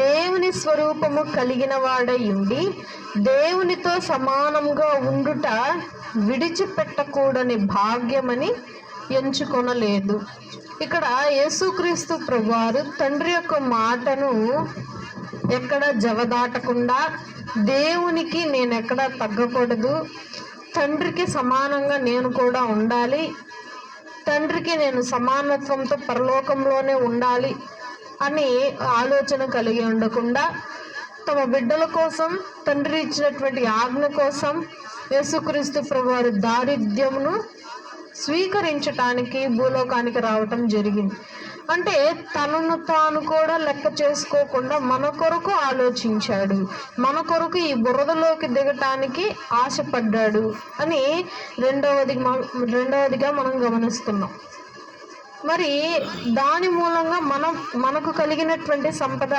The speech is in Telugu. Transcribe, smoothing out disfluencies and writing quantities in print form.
దేవుని స్వరూపము కలిగిన వాడై ఉండి దేవునితో సమానంగా ఉండుట విడిచిపెట్టకూడని భాగ్యమని ఎంచుకొనలేదు. ఇక్కడ యేసుక్రీస్తు ప్రభువారు తండ్రి యొక్క మాటను ఎక్కడ జవదాటకుండా, దేవునికి నేను ఎక్కడ తగ్గకూడదు, తండ్రికి సమానంగా నేను కూడా ఉండాలి, తండ్రికి నేను సమానత్వంతో పరలోకంలోనే ఉండాలి అని ఆలోచన కలిగి ఉండకుండా, తమ బిడ్డల కోసం తండ్రి ఇచ్చినటువంటి ఆజ్ఞ కోసం యేసుక్రీస్తు ప్రభువారు దారిద్ర్యమును స్వీకరించటానికి భూలోకానికి రావటం జరిగింది. అంటే తనను తాను కూడా లెక్క చేసుకోకుండా మన కొరకు ఆలోచించాడు, మన కొరకు ఈ బురదలోకి దిగటానికి ఆశపడ్డాడు అని రెండవదిగా మనం గమనిస్తున్నాం. మరి దాని మూలంగా మనకు కలిగినటువంటి సంపద